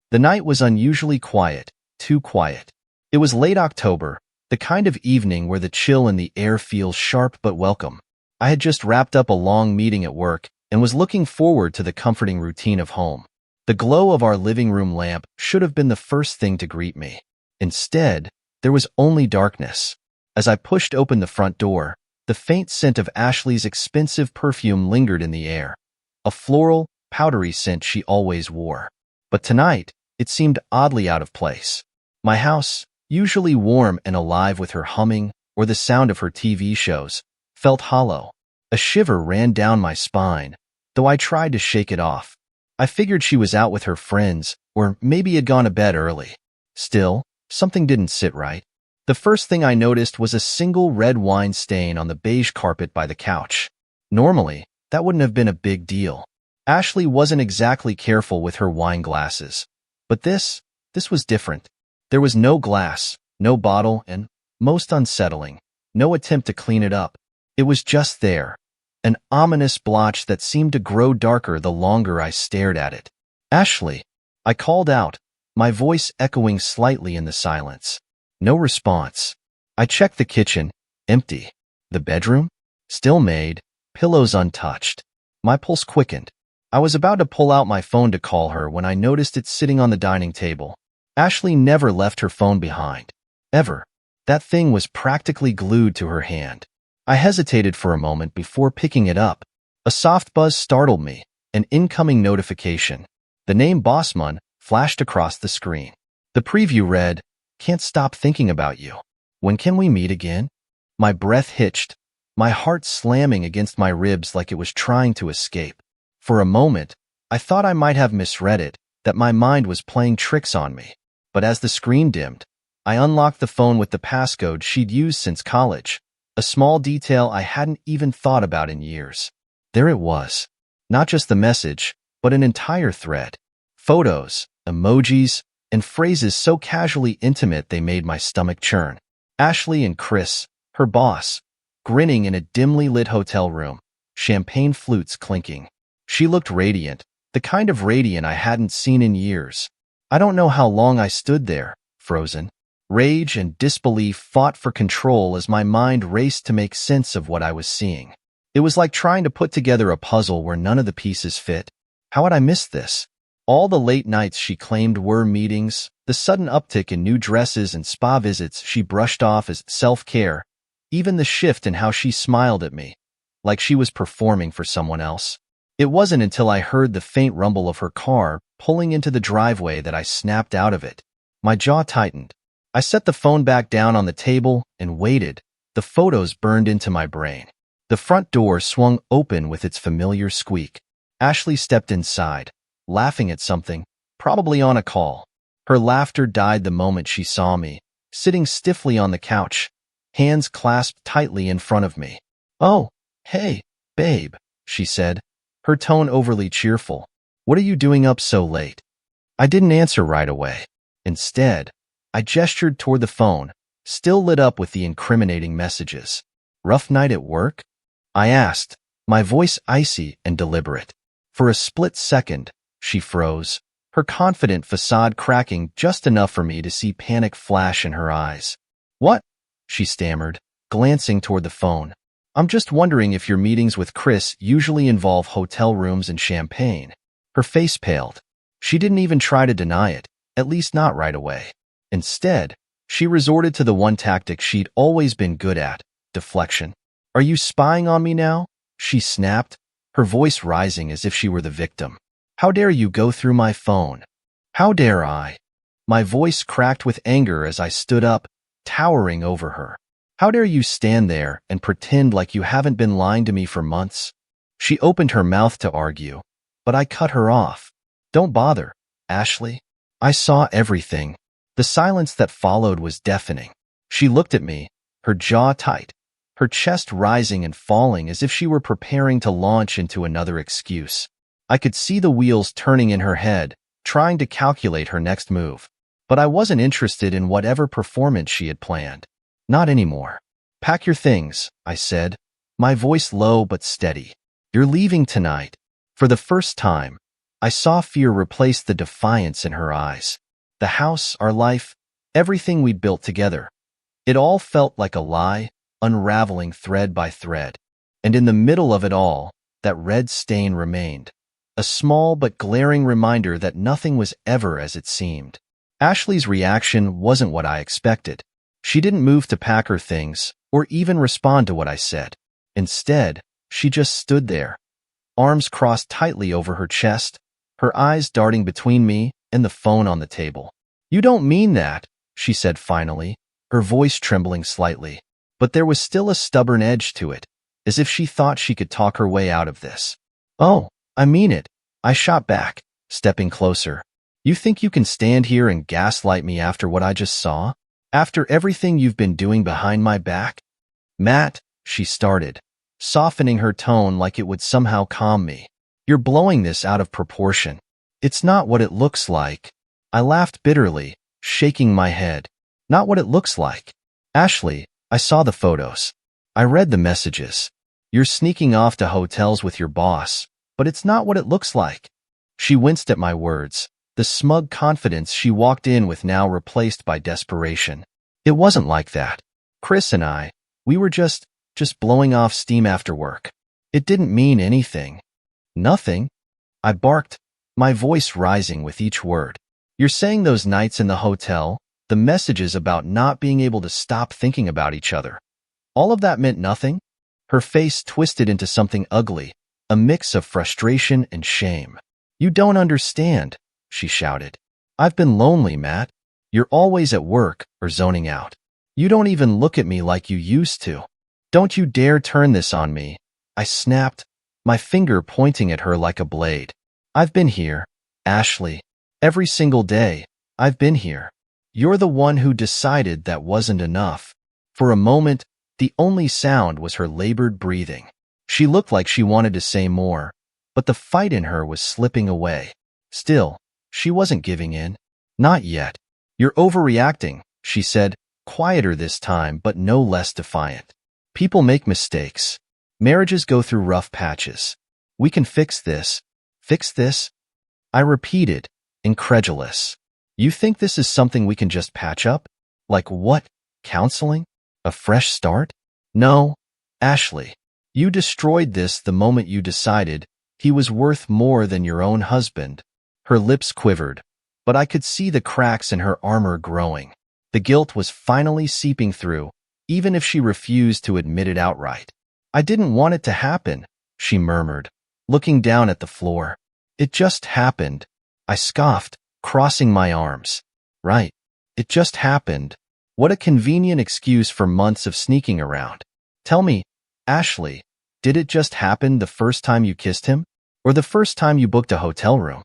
The night was unusually quiet, too quiet. It was late October, the kind of evening where the chill in the air feels sharp but welcome. I had just wrapped up a long meeting at work and was looking forward to the comforting routine of home. The glow of our living room lamp should have been the first thing to greet me. Instead, there was only darkness. As I pushed open the front door, the faint scent of Ashley's expensive perfume lingered in the air, a floral, powdery scent she always wore. But tonight, it seemed oddly out of place. My house, usually warm and alive with her humming or the sound of her TV shows, felt hollow. A shiver ran down my spine, though I tried to shake it off. I figured she was out with her friends, or maybe had gone to bed early. Still, something didn't sit right. The first thing I noticed was a single red wine stain on the beige carpet by the couch. Normally, that wouldn't have been a big deal. Ashley wasn't exactly careful with her wine glasses. But this was different. There was no glass, no bottle, and, most unsettling, no attempt to clean it up. It was just there, an ominous blotch that seemed to grow darker the longer I stared at it. "Ashley," I called out, my voice echoing slightly in the silence. No response. I checked the kitchen, empty. The bedroom? Still made, pillows untouched. My pulse quickened. I was about to pull out my phone to call her when I noticed it sitting on the dining table. Ashley never left her phone behind. Ever. That thing was practically glued to her hand. I hesitated for a moment before picking it up. A soft buzz startled me, an incoming notification. The name Bossman flashed across the screen. The preview read, "Can't stop thinking about you. When can we meet again?" My breath hitched, my heart slamming against my ribs like it was trying to escape. For a moment, I thought I might have misread it, that my mind was playing tricks on me. But as the screen dimmed, I unlocked the phone with the passcode she'd used since college, a small detail I hadn't even thought about in years. There it was. Not just the message, but an entire thread. Photos, emojis, and phrases so casually intimate they made my stomach churn. Ashley and Chris, her boss, grinning in a dimly lit hotel room, champagne flutes clinking. She looked radiant, the kind of radiant I hadn't seen in years. I don't know how long I stood there, frozen. Rage and disbelief fought for control as my mind raced to make sense of what I was seeing. It was like trying to put together a puzzle where none of the pieces fit. How had I missed this? All the late nights she claimed were meetings, the sudden uptick in new dresses and spa visits she brushed off as self-care, even the shift in how she smiled at me, like she was performing for someone else. It wasn't until I heard the faint rumble of her car pulling into the driveway that I snapped out of it. My jaw tightened. I set the phone back down on the table and waited. The photos burned into my brain. The front door swung open with its familiar squeak. Ashley stepped inside, laughing at something, probably on a call. Her laughter died the moment she saw me, sitting stiffly on the couch, hands clasped tightly in front of me. "Oh, hey, babe," she said, her tone overly cheerful. "What are you doing up so late?" I didn't answer right away. Instead, I gestured toward the phone, still lit up with the incriminating messages. "Rough night at work?" I asked, my voice icy and deliberate. For a split second, she froze, her confident facade cracking just enough for me to see panic flash in her eyes. "What?" she stammered, glancing toward the phone. "I'm just wondering if your meetings with Chris usually involve hotel rooms and champagne." Her face paled. She didn't even try to deny it, at least not right away. Instead, she resorted to the one tactic she'd always been good at, deflection. "Are you spying on me now?" she snapped, her voice rising as if she were the victim. "How dare you go through my phone? How dare I?" My voice cracked with anger as I stood up, towering over her. "How dare you stand there and pretend like you haven't been lying to me for months?" She opened her mouth to argue, but I cut her off. "Don't bother, Ashley. I saw everything." The silence that followed was deafening. She looked at me, her jaw tight, her chest rising and falling as if she were preparing to launch into another excuse. I could see the wheels turning in her head, trying to calculate her next move. But I wasn't interested in whatever performance she had planned. Not anymore. "Pack your things," I said, my voice low but steady. "You're leaving tonight." For the first time, I saw fear replace the defiance in her eyes. The house, our life, everything we'd built together. It all felt like a lie, unraveling thread by thread. And in the middle of it all, that red stain remained. A small but glaring reminder that nothing was ever as it seemed. Ashley's reaction wasn't what I expected. She didn't move to pack her things, or even respond to what I said. Instead, she just stood there, arms crossed tightly over her chest, her eyes darting between me and the phone on the table. "You don't mean that," she said finally, her voice trembling slightly. But there was still a stubborn edge to it, as if she thought she could talk her way out of this. "Oh, I mean it," I shot back, stepping closer. "You think you can stand here and gaslight me after what I just saw? After everything you've been doing behind my back?" "Matt," she started, softening her tone like it would somehow calm me. "You're blowing this out of proportion. It's not what it looks like." I laughed bitterly, shaking my head. "Not what it looks like. Ashley, I saw the photos. I read the messages. You're sneaking off to hotels with your boss, but it's not what it looks like." She winced at my words, the smug confidence she walked in with now replaced by desperation. "It wasn't like that. Chris and I, we were just blowing off steam after work. It didn't mean anything." "Nothing?" I barked, my voice rising with each word. "You're saying those nights in the hotel, the messages about not being able to stop thinking about each other, all of that meant nothing?" Her face twisted into something ugly, a mix of frustration and shame. "You don't understand," she shouted. "I've been lonely, Matt. You're always at work or zoning out. You don't even look at me like you used to. Don't you dare turn this on me." I snapped, my finger pointing at her like a blade. "I've been here, Ashley. Every single day, I've been here. You're the one who decided that wasn't enough." For a moment, the only sound was her labored breathing. She looked like she wanted to say more, but the fight in her was slipping away. Still, she wasn't giving in. "Not yet. You're overreacting," she said, quieter this time but no less defiant. "People make mistakes. Marriages go through rough patches. We can fix this." "Fix this?" I repeated, incredulous. "You think this is something we can just patch up? Like what? Counseling? A fresh start?" "No, Ashley. You destroyed this the moment you decided he was worth more than your own husband." Her lips quivered, but I could see the cracks in her armor growing. The guilt was finally seeping through, even if she refused to admit it outright. "I didn't want it to happen," she murmured, looking down at the floor. "It just happened." I scoffed, crossing my arms. "Right. It just happened. What a convenient excuse for months of sneaking around. Tell me, Ashley, did it just happen the first time you kissed him? Or the first time you booked a hotel room?"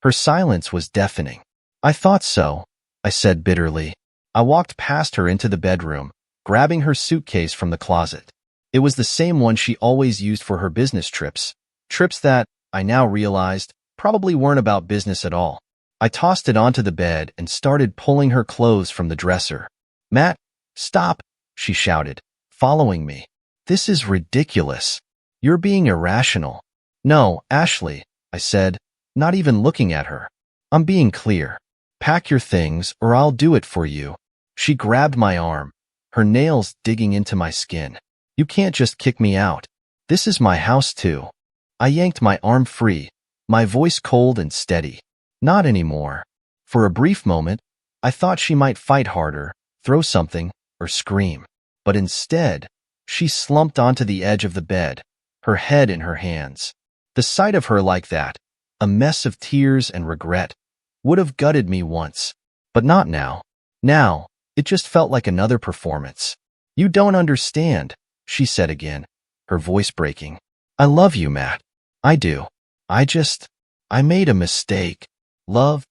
Her silence was deafening. "I thought so," I said bitterly. I walked past her into the bedroom, grabbing her suitcase from the closet. It was the same one she always used for her business trips. Trips that, I now realized, probably weren't about business at all. I tossed it onto the bed and started pulling her clothes from the dresser. "Matt, stop," she shouted, following me. "This is ridiculous. You're being irrational." "No, Ashley," I said, not even looking at her. "I'm being clear. Pack your things or I'll do it for you." She grabbed my arm, her nails digging into my skin. "You can't just kick me out. This is my house too." I yanked my arm free, my voice cold and steady. "Not anymore." For a brief moment, I thought she might fight harder, throw something, or scream. But instead, she slumped onto the edge of the bed, her head in her hands. The sight of her like that, a mess of tears and regret, would have gutted me once. But not now. Now, it just felt like another performance. "You don't understand," she said again, her voice breaking. "I love you, Matt. I do. I made a mistake." "Love?"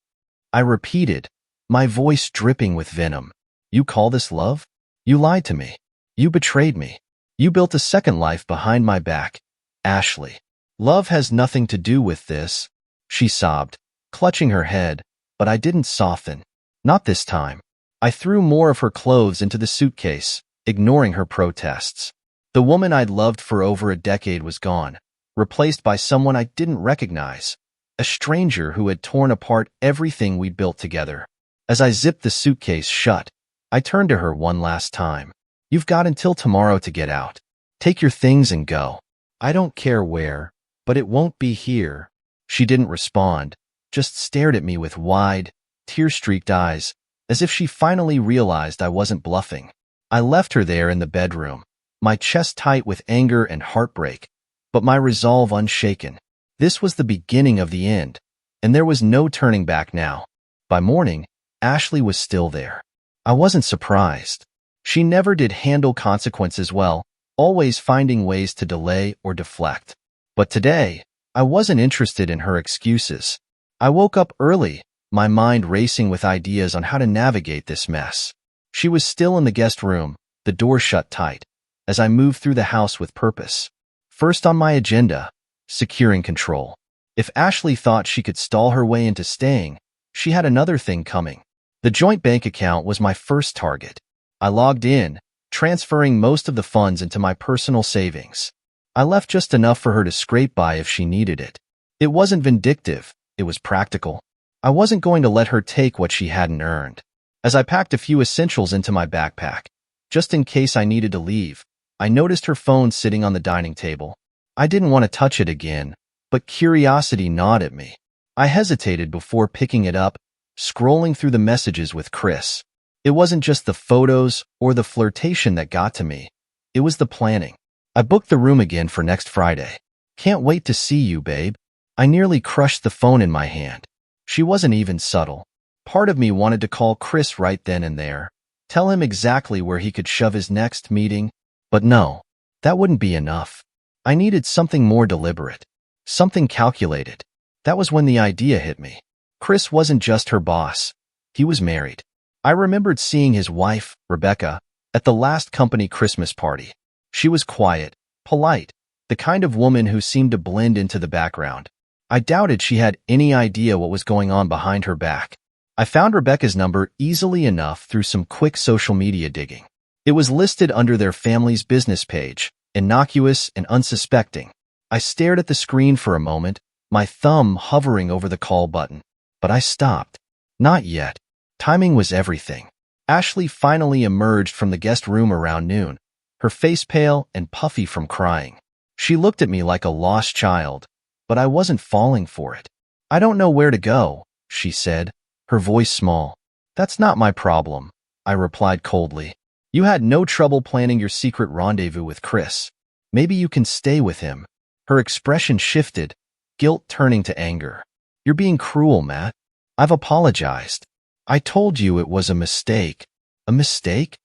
I repeated, my voice dripping with venom. "You call this love? You lied to me. You betrayed me. You built a second life behind my back. Ashley, love has nothing to do with this," she sobbed, clutching her head, but I didn't soften. Not this time. I threw more of her clothes into the suitcase, ignoring her protests. The woman I'd loved for over a decade was gone, replaced by someone I didn't recognize. a stranger who had torn apart everything we'd built together. As I zipped the suitcase shut, I turned to her one last time. "You've got until tomorrow to get out. Take your things and go. I don't care where, but it won't be here." She didn't respond, just stared at me with wide, tear-streaked eyes, as if she finally realized I wasn't bluffing. I left her there in the bedroom, my chest tight with anger and heartbreak, but my resolve unshaken. This was the beginning of the end, and there was no turning back now. By morning, Ashley was still there. I wasn't surprised. She never did handle consequences well, always finding ways to delay or deflect. But today, I wasn't interested in her excuses. I woke up early, my mind racing with ideas on how to navigate this mess. She was still in the guest room, the door shut tight, as I moved through the house with purpose. First on my agenda, securing control. If Ashley thought she could stall her way into staying, she had another thing coming. The joint bank account was my first target. I logged in, transferring most of the funds into my personal savings. I left just enough for her to scrape by if she needed it. It wasn't vindictive, it was practical. I wasn't going to let her take what she hadn't earned. As I packed a few essentials into my backpack, just in case I needed to leave, I noticed her phone sitting on the dining table. I didn't want to touch it again, but curiosity gnawed at me. I hesitated before picking it up, scrolling through the messages with Chris. It wasn't just the photos or the flirtation that got to me. It was the planning. I booked the room again for next Friday. "Can't wait to see you, babe." I nearly crushed the phone in my hand. She wasn't even subtle. Part of me wanted to call Chris right then and there, tell him exactly where he could shove his next meeting, but no, that wouldn't be enough. I needed something more deliberate, something calculated. That was when the idea hit me. Chris wasn't just her boss. He was married. I remembered seeing his wife, Rebecca, at the last company Christmas party. She was quiet, polite, the kind of woman who seemed to blend into the background. I doubted she had any idea what was going on behind her back. I found Rebecca's number easily enough through some quick social media digging. It was listed under their family's business page, innocuous and unsuspecting. I stared at the screen for a moment, my thumb hovering over the call button. But I stopped. Not yet. Timing was everything. Ashley finally emerged from the guest room around noon, her face pale and puffy from crying. She looked at me like a lost child, but I wasn't falling for it. "I don't know where to go," she said, her voice small. "That's not my problem," I replied coldly. "You had no trouble planning your secret rendezvous with Chris. Maybe you can stay with him." Her expression shifted, guilt turning to anger. "You're being cruel, Matt. I've apologized. I told you it was a mistake." "A mistake?"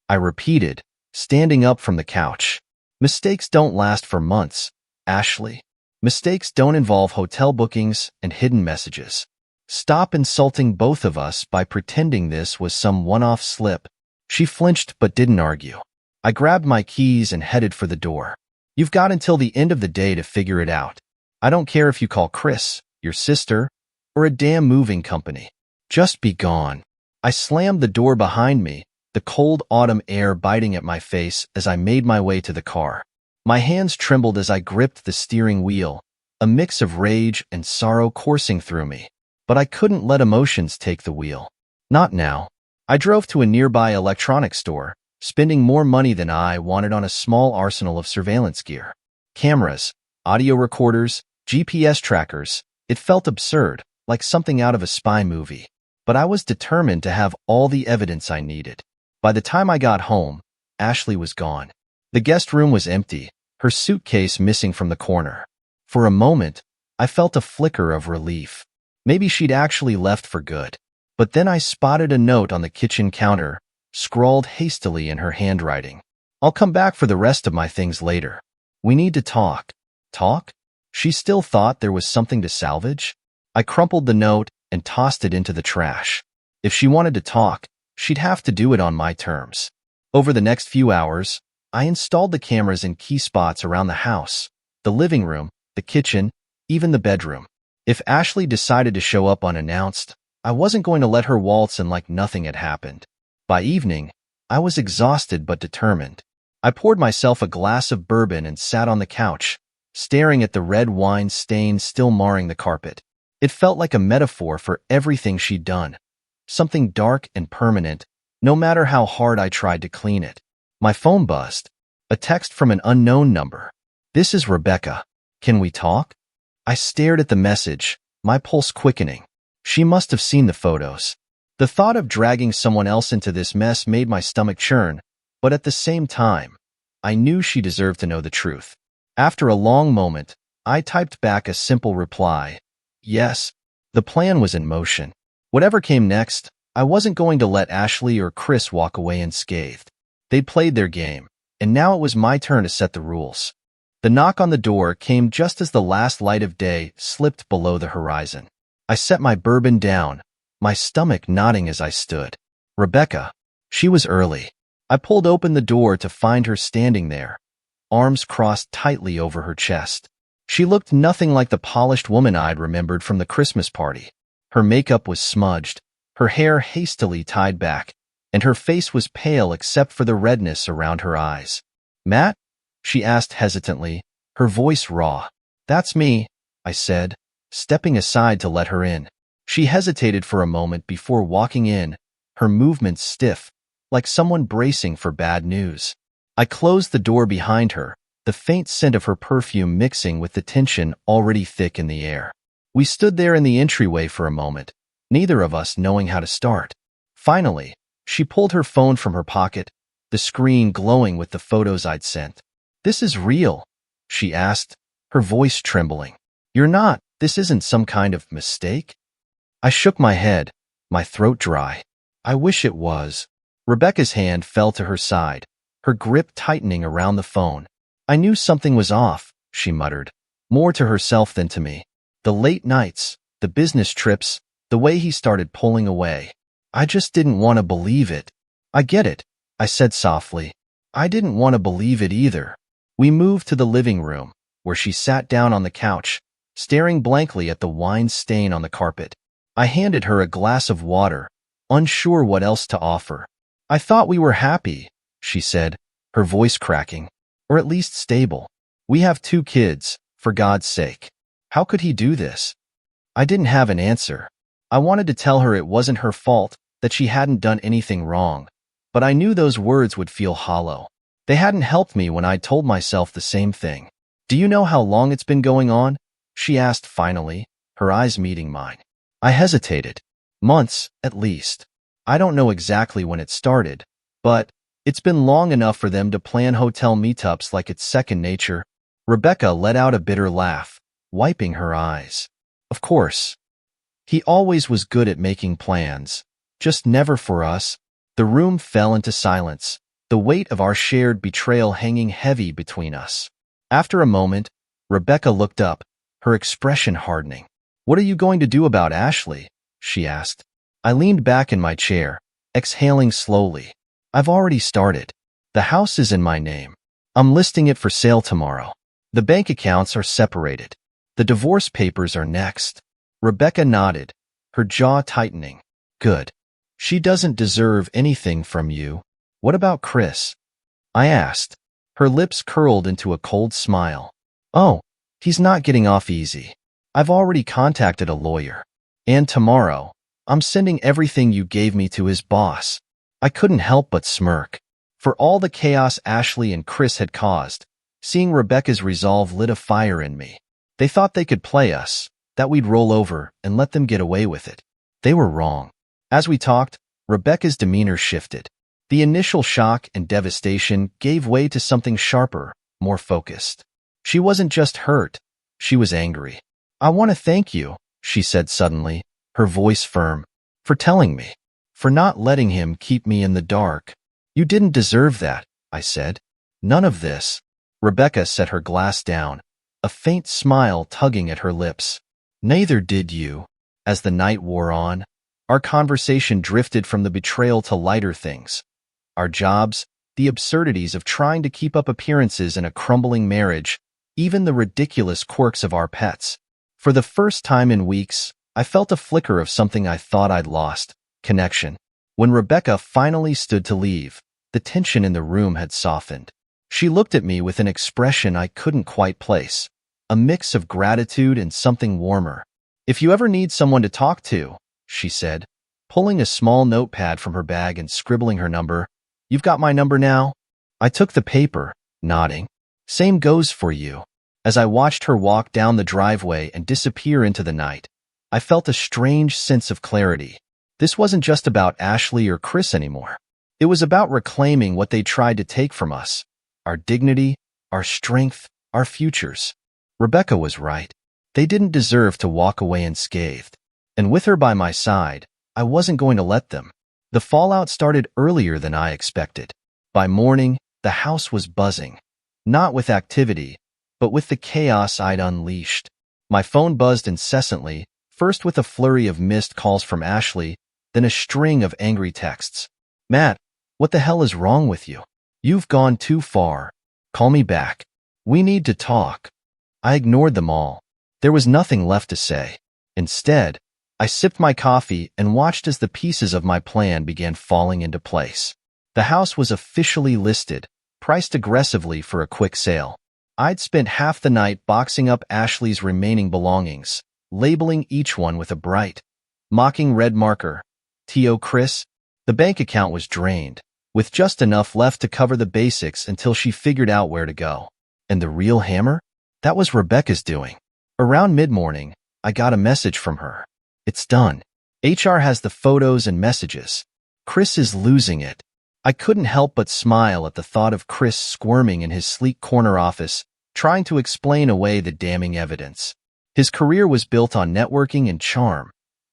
I repeated, standing up from the couch. "Mistakes don't last for months, Ashley. Mistakes don't involve hotel bookings and hidden messages. Stop insulting both of us by pretending this was some one-off slip." She flinched but didn't argue. I grabbed my keys and headed for the door. "You've got until the end of the day to figure it out. I don't care if you call Chris, your sister, or a damn moving company. Just be gone." I slammed the door behind me, the cold autumn air biting at my face as I made my way to the car. My hands trembled as I gripped the steering wheel, a mix of rage and sorrow coursing through me. But I couldn't let emotions take the wheel. Not now. I drove to a nearby electronics store, spending more money than I wanted on a small arsenal of surveillance gear. Cameras, audio recorders, GPS trackers. It felt absurd, like something out of a spy movie. But I was determined to have all the evidence I needed. By the time I got home, Ashley was gone. The guest room was empty, her suitcase missing from the corner. For a moment, I felt a flicker of relief. Maybe she'd actually left for good. But then I spotted a note on the kitchen counter, scrawled hastily in her handwriting. "I'll come back for the rest of my things later. We need to talk." Talk? She still thought there was something to salvage? I crumpled the note and tossed it into the trash. If she wanted to talk, she'd have to do it on my terms. Over the next few hours, I installed the cameras in key spots around the house, the living room, the kitchen, even the bedroom. If Ashley decided to show up unannounced, I wasn't going to let her waltz in like nothing had happened. By evening, I was exhausted but determined. I poured myself a glass of bourbon and sat on the couch, staring at the red wine stains still marring the carpet. It felt like a metaphor for everything she'd done. Something dark and permanent, no matter how hard I tried to clean it. My phone buzzed. A text from an unknown number. "This is Rebecca. Can we talk?" I stared at the message, my pulse quickening. She must have seen the photos. The thought of dragging someone else into this mess made my stomach churn, but at the same time, I knew she deserved to know the truth. After a long moment, I typed back a simple reply. Yes, the plan was in motion. Whatever came next, I wasn't going to let Ashley or Chris walk away unscathed. They'd played their game, and now it was my turn to set the rules. The knock on the door came just as the last light of day slipped below the horizon. I set my bourbon down, my stomach knotting as I stood. Rebecca. She was early. I pulled open the door to find her standing there, arms crossed tightly over her chest. She looked nothing like the polished woman I'd remembered from the Christmas party. Her makeup was smudged, her hair hastily tied back, and her face was pale except for the redness around her eyes. "Matt?" she asked hesitantly, her voice raw. "That's me," I said, stepping aside to let her in. She hesitated for a moment before walking in, her movements stiff, like someone bracing for bad news. I closed the door behind her, the faint scent of her perfume mixing with the tension already thick in the air. We stood there in the entryway for a moment, neither of us knowing how to start. Finally, she pulled her phone from her pocket, the screen glowing with the photos I'd sent. "This is real?" she asked, her voice trembling. "You're not, this isn't some kind of mistake?" I shook my head, my throat dry. "I wish it was." Rebecca's hand fell to her side, her grip tightening around the phone. "I knew something was off," she muttered, more to herself than to me. "The late nights, the business trips, the way he started pulling away. I just didn't want to believe it." "I get it," I said softly. "I didn't want to believe it either." We moved to the living room, where she sat down on the couch, staring blankly at the wine stain on the carpet. I handed her a glass of water, unsure what else to offer. "I thought we were happy," she said, her voice cracking, "or at least stable. We have 2 kids, for God's sake. How could he do this?" I didn't have an answer. I wanted to tell her it wasn't her fault, that she hadn't done anything wrong, but I knew those words would feel hollow. They hadn't helped me when I told myself the same thing. "Do you know how long it's been going on?" she asked finally, her eyes meeting mine. I hesitated. "Months, at least. I don't know exactly when it started, but it's been long enough for them to plan hotel meetups like it's second nature." Rebecca let out a bitter laugh, wiping her eyes. "Of course. He always was good at making plans, just never for us." The room fell into silence, the weight of our shared betrayal hanging heavy between us. After a moment, Rebecca looked up, her expression hardening. "What are you going to do about Ashley?" she asked. I leaned back in my chair, exhaling slowly. "I've already started. The house is in my name. I'm listing it for sale tomorrow. The bank accounts are separated. The divorce papers are next." Rebecca nodded, her jaw tightening. "Good. She doesn't deserve anything from you. What about Chris?" I asked. Her lips curled into a cold smile. "Oh, he's not getting off easy. I've already contacted a lawyer. And tomorrow, I'm sending everything you gave me to his boss." I couldn't help but smirk. For all the chaos Ashley and Chris had caused, seeing Rebecca's resolve lit a fire in me. They thought they could play us, that we'd roll over and let them get away with it. They were wrong. As we talked, Rebecca's demeanor shifted. The initial shock and devastation gave way to something sharper, more focused. She wasn't just hurt, she was angry. "I want to thank you," she said suddenly, her voice firm, "for telling me, for not letting him keep me in the dark." "You didn't deserve that," I said. "None of this." Rebecca set her glass down, a faint smile tugging at her lips. "Neither did you." As the night wore on, our conversation drifted from the betrayal to lighter things. Our jobs, the absurdities of trying to keep up appearances in a crumbling marriage, even the ridiculous quirks of our pets. For the first time in weeks, I felt a flicker of something I thought I'd lost: connection. When Rebecca finally stood to leave, the tension in the room had softened. She looked at me with an expression I couldn't quite place, a mix of gratitude and something warmer. If you ever need someone to talk to, she said, pulling a small notepad from her bag and scribbling her number. You've got my number now? I took the paper, nodding. Same goes for you. As I watched her walk down the driveway and disappear into the night, I felt a strange sense of clarity. This wasn't just about Ashley or Chris anymore. It was about reclaiming what they tried to take from us. Our dignity, our strength, our futures. Rebecca was right. They didn't deserve to walk away unscathed. And with her by my side, I wasn't going to let them. The fallout started earlier than I expected. By morning, the house was buzzing. Not with activity, but with the chaos I'd unleashed. My phone buzzed incessantly, first with a flurry of missed calls from Ashley, then a string of angry texts. Matt, what the hell is wrong with you? You've gone too far. Call me back. We need to talk. I ignored them all. There was nothing left to say. Instead, I sipped my coffee and watched as the pieces of my plan began falling into place. The house was officially listed, priced aggressively for a quick sale. I'd spent half the night boxing up Ashley's remaining belongings, labeling each one with a bright, mocking red marker. T.O. Chris. The bank account was drained, with just enough left to cover the basics until she figured out where to go. And the real hammer? That was Rebecca's doing. Around mid-morning, I got a message from her. It's done. HR has the photos and messages. Chris is losing it. I couldn't help but smile at the thought of Chris squirming in his sleek corner office, trying to explain away the damning evidence. His career was built on networking and charm.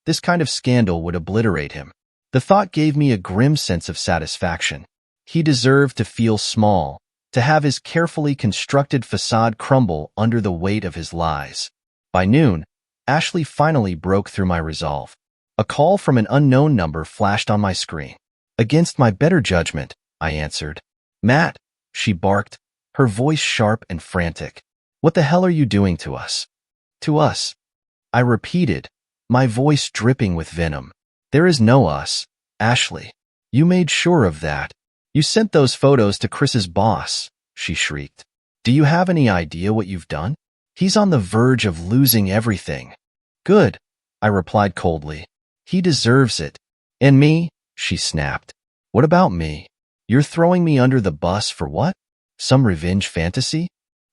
This kind of scandal would obliterate him. The thought gave me a grim sense of satisfaction. He deserved to feel small, to have his carefully constructed facade crumble under the weight of his lies. By noon, Ashley finally broke through my resolve. A call from an unknown number flashed on my screen. Against my better judgment, I answered. Matt, she barked, her voice sharp and frantic. What the hell are you doing to us? To us. I repeated, my voice dripping with venom. There is no us, Ashley. You made sure of that. You sent those photos to Chris's boss, she shrieked. Do you have any idea what you've done? He's on the verge of losing everything. Good, I replied coldly. He deserves it. And me? She snapped. What about me? You're throwing me under the bus for what? Some revenge fantasy?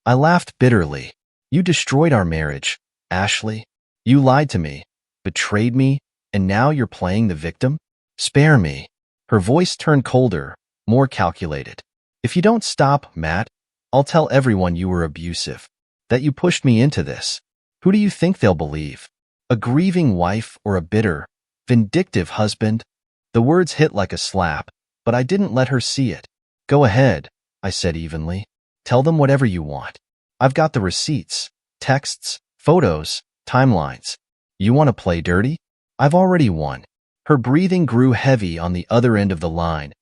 I laughed bitterly. You destroyed our marriage, Ashley. You lied to me, betrayed me, and now you're playing the victim? Spare me. Her voice turned colder, more calculated. If you don't stop, Matt, I'll tell everyone you were abusive, that you pushed me into this. Who do you think they'll believe? A grieving wife or a bitter, vindictive husband? The words hit like a slap, but I didn't let her see it. Go ahead, I said evenly. Tell them whatever you want. I've got the receipts, texts, photos, timelines. You want to play dirty? I've already won. Her breathing grew heavy on the other end of the line,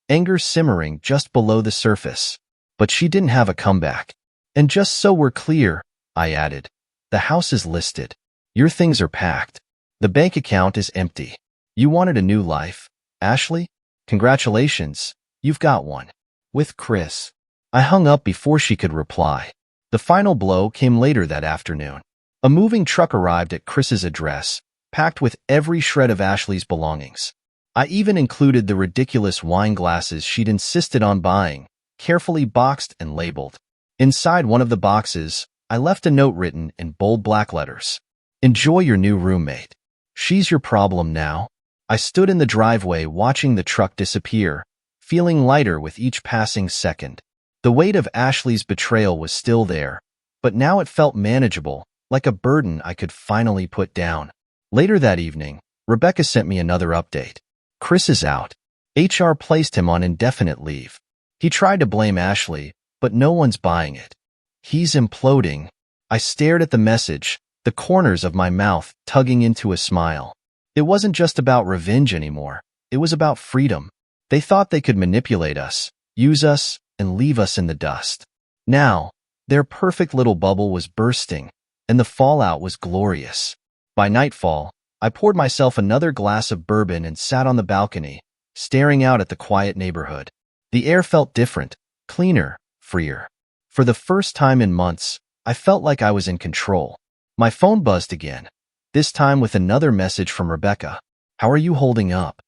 anger simmering just below the surface. But she didn't have a comeback. And just so we're clear, I added, the house is listed. Your things are packed. The bank account is empty. You wanted a new life, Ashley? Congratulations, you've got one. With Chris. I hung up before she could reply. The final blow came later that afternoon. A moving truck arrived at Chris's address, packed with every shred of Ashley's belongings. I even included the ridiculous wine glasses she'd insisted on buying, carefully boxed and labeled. Inside one of the boxes, I left a note written in bold black letters. Enjoy your new roommate. She's your problem now. I stood in the driveway watching the truck disappear, feeling lighter with each passing second. The weight of Ashley's betrayal was still there, but now it felt manageable, like a burden I could finally put down. Later that evening, Rebecca sent me another update. Chris is out. HR placed him on indefinite leave. He tried to blame Ashley, but no one's buying it. He's imploding. I stared at the message, the corners of my mouth tugging into a smile. It wasn't just about revenge anymore. It was about freedom. They thought they could manipulate us, use us, and leave us in the dust. Now, their perfect little bubble was bursting, and the fallout was glorious. By nightfall, I poured myself another glass of bourbon and sat on the balcony, staring out at the quiet neighborhood. The air felt different, cleaner, freer. For the first time in months, I felt like I was in control. My phone buzzed again. this time with another message from Rebecca. How are you holding up?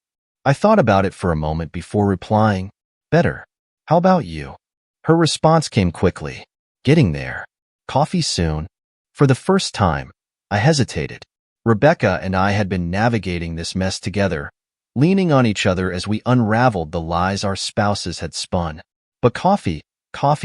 I thought about it for a moment before replying, better. How about you? Her response came quickly. Getting there. Coffee soon. For the first time, I hesitated. Rebecca and I had been navigating this mess together, leaning on each other as we unraveled the lies our spouses had spun. But coffee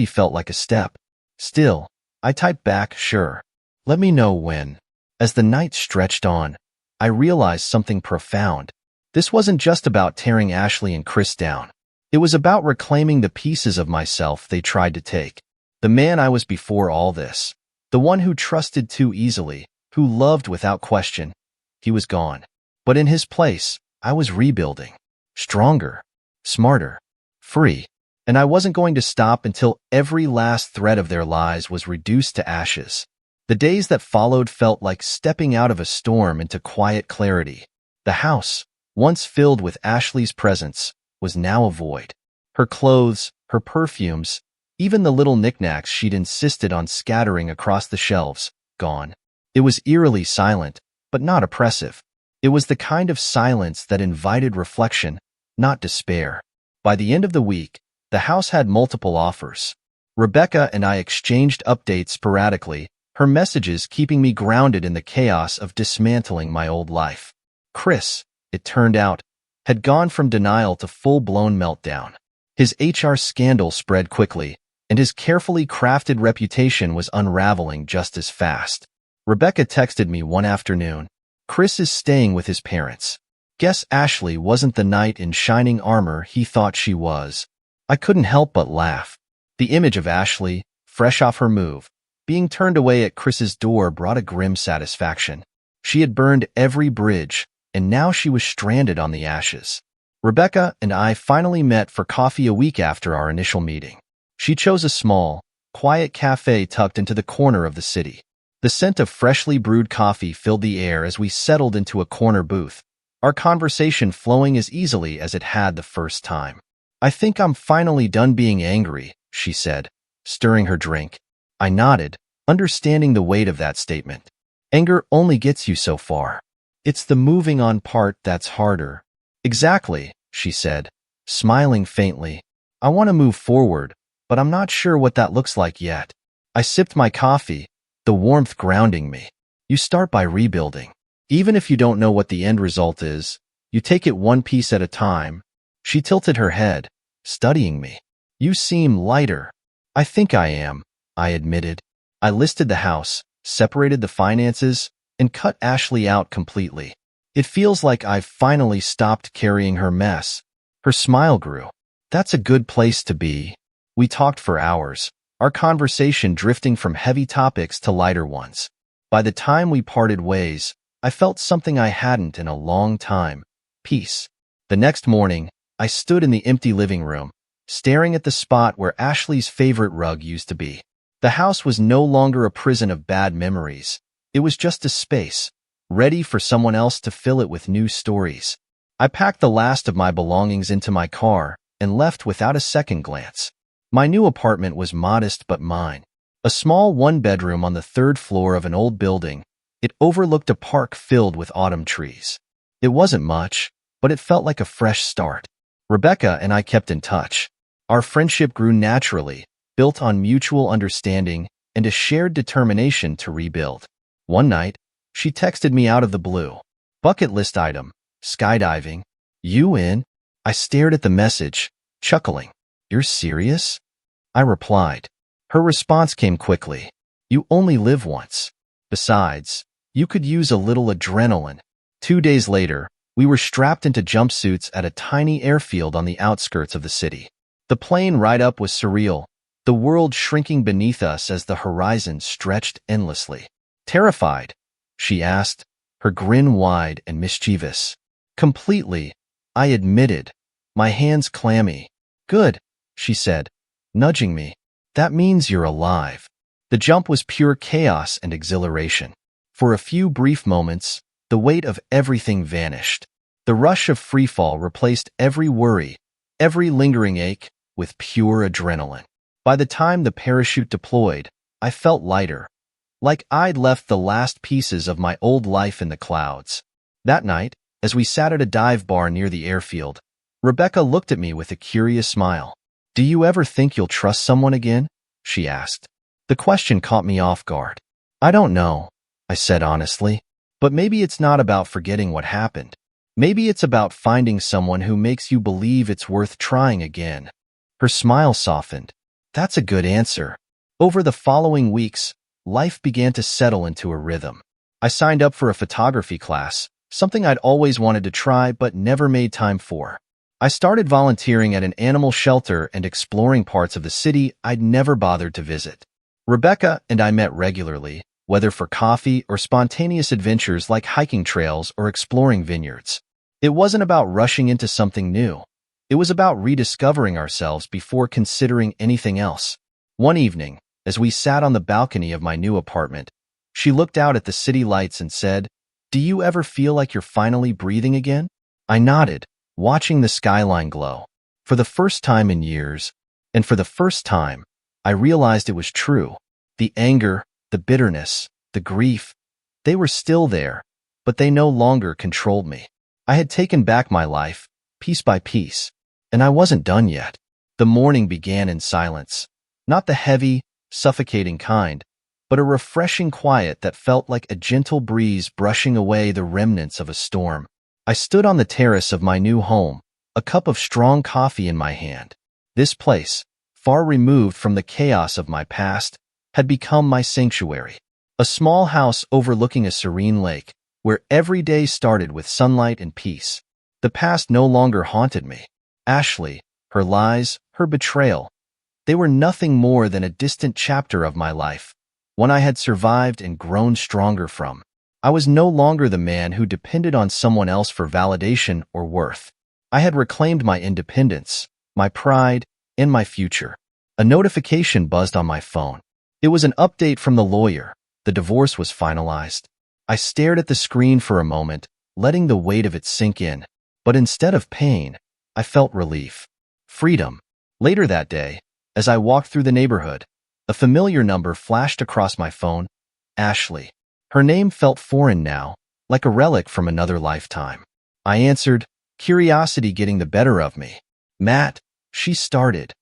felt like a step. Still, I typed back, sure. Let me know when. As the night stretched on, I realized something profound. This wasn't just about tearing Ashley and Chris down. It was about reclaiming the pieces of myself they tried to take. The man I was before all this. The one who trusted too easily, who loved without question. He was gone. But in his place, I was rebuilding. Stronger, smarter, free. And I wasn't going to stop until every last thread of their lies was reduced to ashes. The days that followed felt like stepping out of a storm into quiet clarity. The house, once filled with Ashley's presence, was now a void. Her clothes, her perfumes, even the little knickknacks she'd insisted on scattering across the shelves, gone. It was eerily silent, but not oppressive. It was the kind of silence that invited reflection, not despair. By the end of the week, the house had multiple offers. Rebecca and I exchanged updates sporadically, her messages keeping me grounded in the chaos of dismantling my old life. Chris, it turned out, had gone from denial to full-blown meltdown. His HR scandal spread quickly, and his carefully crafted reputation was unraveling just as fast. Rebecca texted me one afternoon. Chris is staying with his parents. Guess Ashley wasn't the knight in shining armor he thought she was. I couldn't help but laugh. The image of Ashley, fresh off her move, being turned away at Chris's door brought a grim satisfaction. She had burned every bridge, and now she was stranded on the ashes. Rebecca and I finally met for coffee a week after our initial meeting. She chose a small, quiet cafe tucked into the corner of the city. The scent of freshly brewed coffee filled the air as we settled into a corner booth, our conversation flowing as easily as it had the first time. I think I'm finally done being angry, she said, stirring her drink. I nodded, understanding the weight of that statement. Anger only gets you so far. It's the moving on part that's harder. Exactly, she said, smiling faintly. I want to move forward, but I'm not sure what that looks like yet. I sipped my coffee, the warmth grounding me. You start by rebuilding. Even if you don't know what the end result is, you take it one piece at a time. She tilted her head, studying me. You seem lighter. I think I am, I admitted. I listed the house, separated the finances, and cut Ashley out completely. It feels like I've finally stopped carrying her mess. Her smile grew. That's a good place to be. We talked for hours, our conversation drifting from heavy topics to lighter ones. By the time we parted ways, I felt something I hadn't in a long time. Peace. The next morning, I stood in the empty living room, staring at the spot where Ashley's favorite rug used to be. The house was no longer a prison of bad memories. It was just a space, ready for someone else to fill it with new stories. I packed the last of my belongings into my car and left without a second glance. My new apartment was modest but mine. A small one-bedroom on the third floor of an old building. It overlooked a park filled with autumn trees. It wasn't much, but it felt like a fresh start. Rebecca and I kept in touch. Our friendship grew naturally, built on mutual understanding and a shared determination to rebuild. One night, she texted me out of the blue. Bucket list item, skydiving. You in? I stared at the message, chuckling. You're serious? I replied. Her response came quickly. You only live once. Besides, you could use a little adrenaline. 2 days later, we were strapped into jumpsuits at a tiny airfield on the outskirts of the city. The plane ride-up was surreal, the world shrinking beneath us as the horizon stretched endlessly. Terrified? She asked, her grin wide and mischievous. Completely, I admitted, my hands clammy. Good, she said, nudging me. That means you're alive. The jump was pure chaos and exhilaration. For a few brief moments, the weight of everything vanished. The rush of freefall replaced every worry, every lingering ache, with pure adrenaline. By the time the parachute deployed, I felt lighter like I'd left the last pieces of my old life in the clouds. That night, as we sat at a dive bar near the airfield, Rebecca looked at me with a curious smile. "Do you ever think you'll trust someone again?" she asked. The question caught me off guard. "I don't know," I said honestly. "But maybe it's not about forgetting what happened. Maybe it's about finding someone who makes you believe it's worth trying again." Her smile softened. "That's a good answer." Over the following weeks, life began to settle into a rhythm. I signed up for a photography class, something I'd always wanted to try but never made time for. I started volunteering at an animal shelter and exploring parts of the city I'd never bothered to visit. Rebecca and I met regularly, whether for coffee or spontaneous adventures like hiking trails or exploring vineyards. It wasn't about rushing into something new. It was about rediscovering ourselves before considering anything else. One evening, as we sat on the balcony of my new apartment, she looked out at the city lights and said, "Do you ever feel like you're finally breathing again?" I nodded, watching the skyline glow. For the first time in years, and for the first time, I realized it was true. The anger, the bitterness, the grief, they were still there, but they no longer controlled me. I had taken back my life, piece by piece, and I wasn't done yet. The morning began in silence, not the heavy, suffocating kind, but a refreshing quiet that felt like a gentle breeze brushing away the remnants of a storm. I stood on the terrace of my new home, a cup of strong coffee in my hand. This place, far removed from the chaos of my past, had become my sanctuary. A small house overlooking a serene lake, where every day started with sunlight and peace. The past no longer haunted me. Ashley, her lies, her betrayal, they were nothing more than a distant chapter of my life, one I had survived and grown stronger from. I was no longer the man who depended on someone else for validation or worth. I had reclaimed my independence, my pride, and my future. A notification buzzed on my phone. It was an update from the lawyer. The divorce was finalized. I stared at the screen for a moment, letting the weight of it sink in. But instead of pain, I felt relief. Freedom. Later that day, as I walked through the neighborhood, a familiar number flashed across my phone. Ashley. Her name felt foreign now, like a relic from another lifetime. I answered, curiosity getting the better of me. "Matt," she started,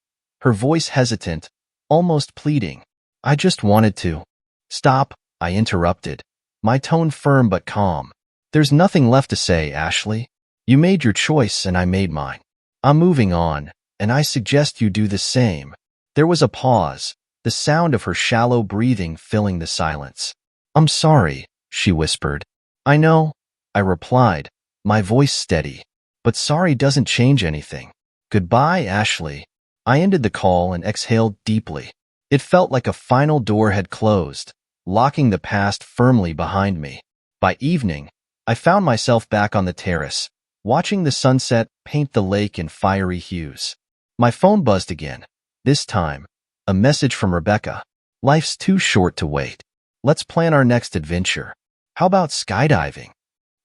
her voice hesitant, almost pleading. "I just wanted to." "Stop," I interrupted, my tone firm but calm. "There's nothing left to say, Ashley. You made your choice and I made mine. I'm moving on, and I suggest you do the same." There was a pause, the sound of her shallow breathing filling the silence. "I'm sorry," she whispered. "I know," I replied, my voice steady. "But sorry doesn't change anything. Goodbye, Ashley." I ended the call and exhaled deeply. It felt like a final door had closed, locking the past firmly behind me. By evening, I found myself back on the terrace, watching the sunset paint the lake in fiery hues. My phone buzzed again. This time, a message from Rebecca. "Life's too short to wait. Let's plan our next adventure. How about skydiving?"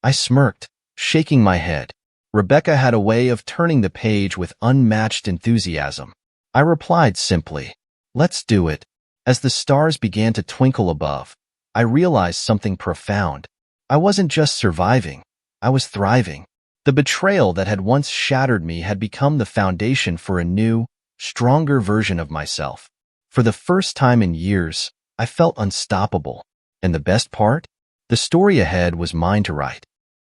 I smirked, shaking my head. Rebecca had a way of turning the page with unmatched enthusiasm. I replied simply, "Let's do it." As the stars began to twinkle above, I realized something profound. I wasn't just surviving, I was thriving. The betrayal that had once shattered me had become the foundation for a new, stronger version of myself. For the first time in years, I felt unstoppable. And the best part? The story ahead was mine to write.